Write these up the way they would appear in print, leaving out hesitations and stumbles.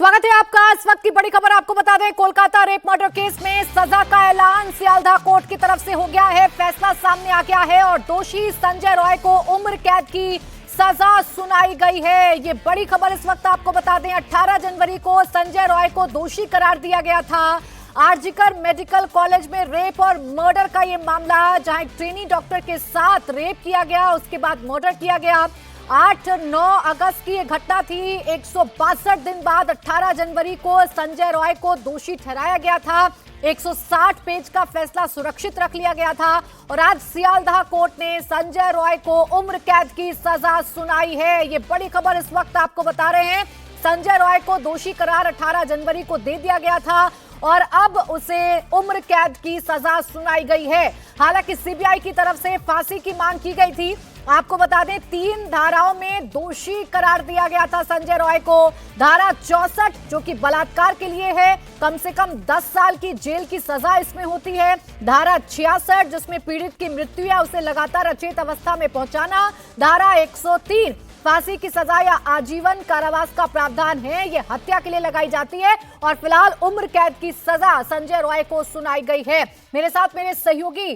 स्वागत है आपका। इस वक्त की बड़ी खबर आपको बता दें, कोलकाता रेप मर्डर केस में सजा का ऐलान सियालदह कोर्ट की तरफ से हो गया है। फैसला सामने आ गया है और दोषी संजय रॉय को उम्र कैद की सजा सुनाई गई है। ये बड़ी खबर इस वक्त आपको बता दें, 18 जनवरी को संजय रॉय को दोषी करार दिया गया था। आरजीकर मेडिकल कॉलेज में रेप और मर्डर का ये मामला, जहां एक ट्रेनी डॉक्टर के साथ रेप किया गया, उसके बाद मर्डर किया गया। 8-9 अगस्त की ये घटना थी। 162 दिन बाद 18 जनवरी को संजय रॉय को दोषी ठहराया गया था। 160 पेज का फैसला सुरक्षित रख लिया गया था और आज सियालदह कोर्ट ने संजय रॉय को उम्र कैद की सजा सुनाई है। ये बड़ी खबर इस वक्त आपको बता रहे हैं। संजय रॉय को दोषी करार 18 जनवरी को दे दिया गया था और अब उसे उम्र कैद की सजा सुनाई गई है। हालांकि सीबीआई की तरफ से फांसी की मांग की गई थी। आपको बता दें, 3 धाराओं में दोषी करार दिया गया था संजय रॉय को। धारा 64 जो कि बलात्कार के लिए है, कम से कम 10 साल की जेल की सजा इसमें होती है। धारा 66 जिसमें पीड़ित की मृत्यु या उसे लगातार अचेत अवस्था में पहुंचाना। धारा 103 फांसी की सजा या आजीवन कारावास का प्रावधान है, ये हत्या के लिए लगाई जाती है। और फिलहाल उम्र कैद की सजा संजय रॉय को सुनाई गई है। मेरे साथ मेरे सहयोगी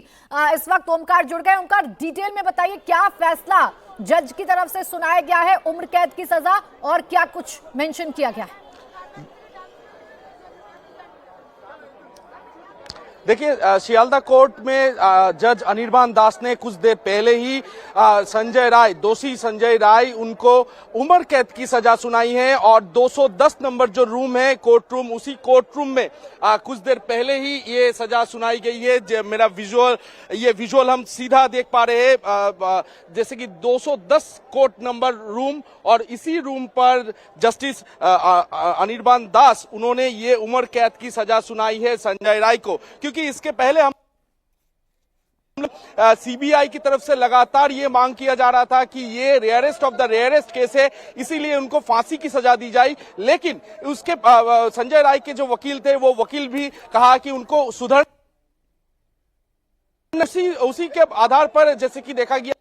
इस वक्त ओमकार जुड़ गए। ओमकार, डिटेल में बताइए, क्या फैसला जज की तरफ से सुनाया गया है, उम्र कैद की सजा, और क्या कुछ मेंशन किया गया है? देखिए, सियालदह कोर्ट में जज अनिर्बान दास ने कुछ देर पहले ही संजय राय, दोषी संजय राय, उनको उम्र कैद की सजा सुनाई है और 210 नंबर जो रूम है कोर्ट रूम, उसी कोर्ट रूम में कुछ देर पहले ही ये सजा सुनाई गई है। मेरा विजुअल हम सीधा देख पा रहे हैं, जैसे कि 210 कोर्ट नंबर रूम और इसी रूम पर जस्टिस अनिर्बान दास, उन्होंने ये उम्र कैद की सजा सुनाई है संजय राय को। क्योंकि इसके पहले हम सीबीआई की तरफ से लगातार ये मांग किया जा रहा था कि ये rarest of the rarest case है, इसीलिए उनको फांसी की सजा दी जाए। लेकिन उसके संजय राय के जो वकील थे, वो वकील भी कहा कि उनको सुधर, उसी के आधार पर जैसे कि देखा गया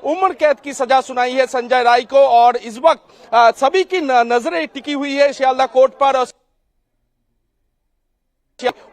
उम्र कैद की सजा सुनाई है संजय राय को। और इस वक्त सभी की नजरें टिकी हुई है सियालदह कोर्ट पर।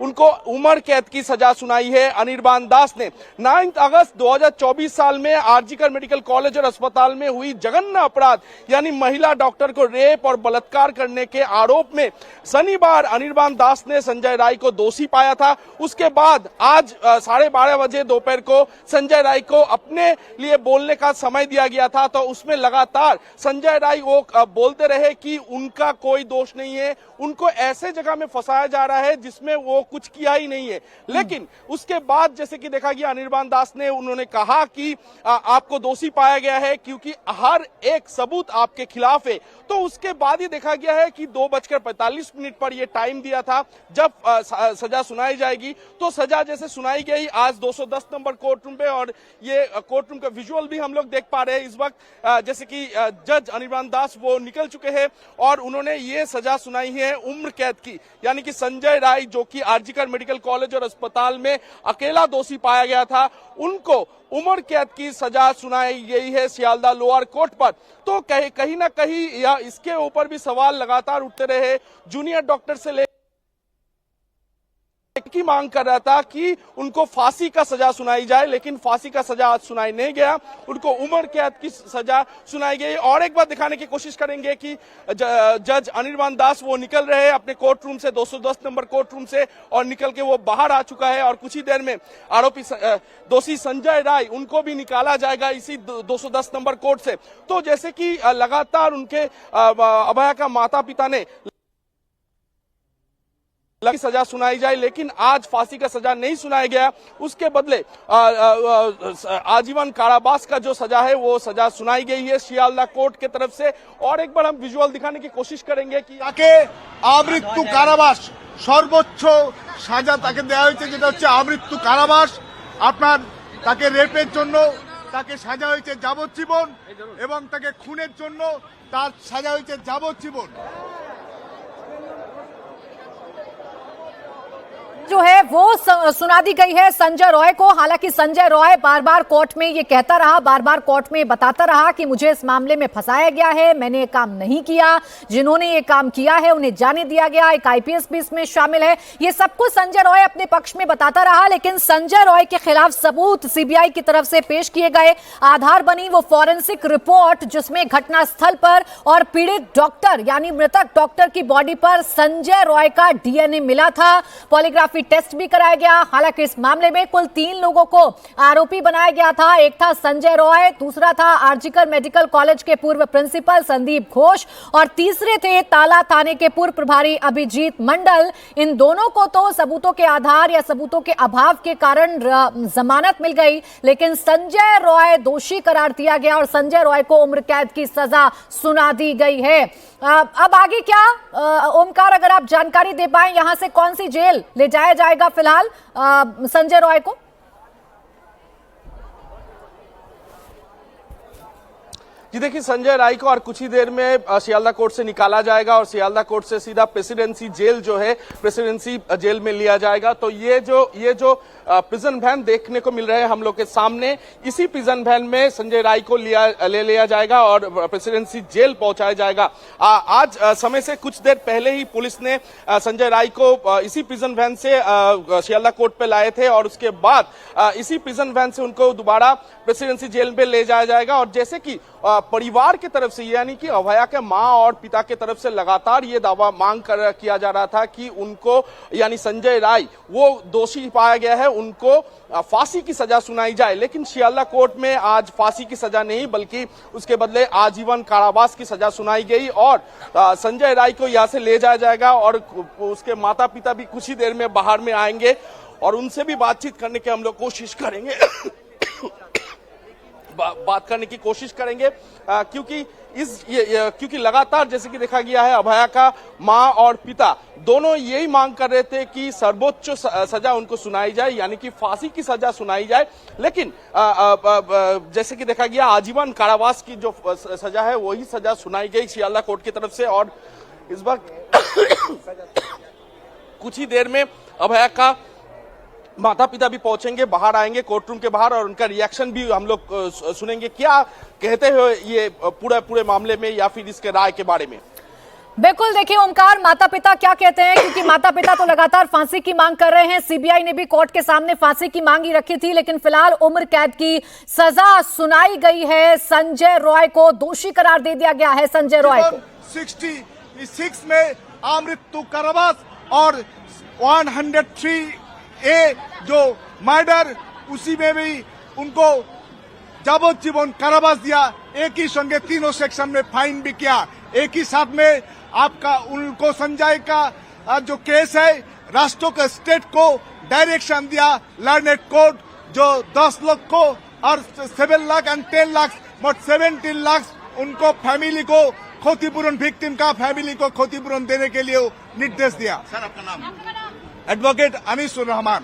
उनको उम्र कैद की सजा सुनाई है अनिर्बान दास ने। 9 अगस्त 2024 साल में आरजीकर मेडिकल कॉलेज और अस्पताल में हुई जघन्य अपराध, यानी महिला डॉक्टर को रेप और बलात्कार करने के आरोप में शनिवार अनिर्बान दास ने संजय राय को दोषी पाया था। उसके बाद आज 12:30 बजे दोपहर को संजय राय को अपने लिए बोलने का समय दिया गया था। तो उसमें लगातार संजय राय वो बोलते रहे कि उनका कोई दोष नहीं है, उनको ऐसे जगह में फंसाया जा रहा है जिसमें वो कुछ किया ही नहीं है। लेकिन उसके बाद जैसे कि देखा गया, अनिर्बान दास ने उन्होंने कहा कि आपको दोषी पाया गया है क्योंकि हर एक सबूत आपके खिलाफ है। तो उसके बाद ही देखा गया है कि 2:45 पर यह टाइम दिया था जब सजा सुनाई जाएगी। तो सजा जैसे सुनाई गई आज 210 नंबर कोर्ट रूम पे, और ये कोर्ट रूम का विजुअल भी हम लोग देख पा रहे हैं इस वक्त। जैसे कि जज अनिर्बान दास वो निकल चुके हैं और उन्होंने ये सजा सुनाई है उम्र कैद की, यानी कि संजय राय जो कि आरजीकर मेडिकल कॉलेज और अस्पताल में अकेला दोषी पाया गया था, उनको उम्र कैद की सजा सुनाई गई है सियालदह लोअर कोर्ट पर। तो कहीं ना कहीं या इसके ऊपर भी सवाल लगातार उठते रहे। जूनियर डॉक्टर से लेकर की मांग कर रहा था कि उनको फांसी का सजा सुनाई जाए, लेकिन फांसी का सजा आज सुनाई नहीं गया, उनको उम्र कैद की सजा सुनाई गई। और एक बार दिखाने की कोशिश करेंगे कि जज अनिर्बान दास वो निकल रहे हैं अपने कोर्ट रूम से, 210 नंबर कोर्ट रूम से, और निकल के वो बाहर आ चुका है। और कुछ ही देर में आरोपी दोषी संजय राय, उनको भी निकाला जाएगा इसी 210 नंबर कोर्ट से। तो जैसे कि लगातार उनके अभया का माता पिता ने की सजा सुनाई जाए, लेकिन आज फांसी का सजा नहीं सुनाया गया, उसके बदले आजीवन कारावास का जो सजा है वो सजा सुनाई गई है सियालदह कोर्ट के तरफ से। और एक बार हम विजुअल दिखाने की कोशिश करेंगे कि তাকে আমৃত্যু কারাবাস, সর্বোচ্চ সাজা তাকে দেওয়া হয়েছে, যেটা হচ্ছে আমৃত্যু কারাবাস। আপনার তাকে রেপের জন্য তাকে সাজা হয়েছে যাবজ্জীবন এবং তাকে খুনের জন্য তার সাজা হয়েছে যাবজ্জীবন। जो है वो सुना दी गई है संजय रॉय को। हालांकि संजय रॉय बार बार कोर्ट में ये कहता रहा, बार बार कोर्ट में बताता रहा कि मुझे इस मामले में फंसाया गया है, मैंने ये काम नहीं किया, जिन्होंने ये काम किया है उन्हें जाने दिया गया, एक आईपीएस भी इसमें शामिल है। ये सब कुछ संजय रॉय अपने पक्ष में बताता रहा, लेकिन संजय रॉय के खिलाफ सबूत सीबीआई की तरफ से पेश किए गए। आधार बनी वो फॉरेंसिक रिपोर्ट जिसमें घटनास्थल पर और पीड़ित डॉक्टर यानी मृतक डॉक्टर की बॉडी पर संजय रॉय का डीएनए मिला था। पॉलीग्राफी टेस्ट भी कराया गया। हालांकि इस मामले में कुल 3 लोगों को आरोपी बनाया गया था। एक था संजय रॉय, दूसरा था आरजीकर मेडिकल कॉलेज के पूर्व प्रिंसिपल संदीप घोष और तीसरे थे ताला थाने के पूर्व प्रभारी अभिजीत मंडल। इन दोनों को तो सबूतों के आधार या सबूतों के अभाव के कारण जमानत मिल गई, लेकिन संजय रॉय दोषी करार दिया गया और संजय रॉय को उम्र कैद की सजा सुना दी गई है। अब आगे क्या ओमकार, अगर आप जानकारी दे पाए, यहां से कौन सी जेल ले जाया जाएगा फिलहाल संजय रॉय को? जी देखिए, संजय राय को और कुछ ही देर में सियालदा कोर्ट से निकाला जाएगा और सियालदा कोर्ट से सीधा प्रेसिडेंसी जेल जो है प्रेसिडेंसी जेल में लिया जाएगा। तो ये जो प्रिजन वैन देखने को मिल रहे हैं हम लोग के सामने, इसी प्रिजन वैन में संजय राय को ले लिया जाएगा और प्रेसिडेंसी जेल पहुंचाया जाएगा। आज समय से कुछ देर पहले ही पुलिस ने संजय राय को इसी प्रिजन वैन से सियालदा कोर्ट पे लाए थे और उसके बाद इसी प्रिजन वैन से उनको दोबारा प्रेसिडेंसी जेल में ले जाया जाएगा। और जैसे कि परिवार की तरफ से यानी कि अभया के मां और पिता की तरफ से लगातार ये दावा किया जा रहा था कि उनको यानी संजय राय वो दोषी पाया गया है, उनको फांसी की सजा सुनाई जाए। लेकिन सियालदा कोर्ट में आज फांसी की सजा नहीं बल्कि उसके बदले आजीवन कारावास की सजा सुनाई गई और संजय राय को यहाँ से ले जाया जाएगा और उसके माता पिता भी कुछ ही देर में बाहर में आएंगे और उनसे भी बातचीत करने की हम लोग कोशिश करेंगे बात करने की कोशिश करेंगे क्योंकि लगातार जैसे कि देखा गया है अभया का मां और पिता दोनों यही मांग कर रहे थे कि सर्वोच्च सजा उनको सुनाई जाए यानी कि फांसी की सजा सुनाई जाए। लेकिन जैसे कि देखा गया आजीवन कारावास की जो सजा है वही सजा सुनाई गई सियालदा कोर्ट की तरफ से। और इस वक्त कुछ ही देर में अभया का माता पिता भी पहुंचेंगे, बाहर आएंगे कोर्ट रूम के बाहर और उनका रिएक्शन भी हम लोग सुनेंगे, क्या कहते हैं ये पूरे मामले में या फिर इसके राय के बारे में। बिल्कुल, देखिए ओमकार, माता पिता क्या कहते हैं, क्योंकि माता पिता तो लगातार फांसी की मांग कर रहे हैं। सीबीआई ने भी कोर्ट के सामने फांसी की मांग ही रखी थी, लेकिन फिलहाल उम्र कैद की सजा सुनाई गई है। संजय रॉय को दोषी करार दे दिया गया है। संजय रॉय को 66 में अमृत्यु कारावास और 103A जो मर्डर उसी में भी उनको जाबोजीवन कारावास दिया। एक ही संगे तीनों सेक्शन में फाइन भी किया। एक ही साथ में आपका उनको संजय का जो केस है राष्ट्र के स्टेट को डायरेक्शन दिया लर्नेड कोर्ट जो 10 लाख को और 7 लाख एंड 10 लाख मोट 17 लाख उनको फैमिली को क्षतिपूरण विक्टिम का फैमिली को क्षतिपूरण देने के लिए निर्देश दिया। सर आपका नाम? एडवोकेट अनीसुर रहमान।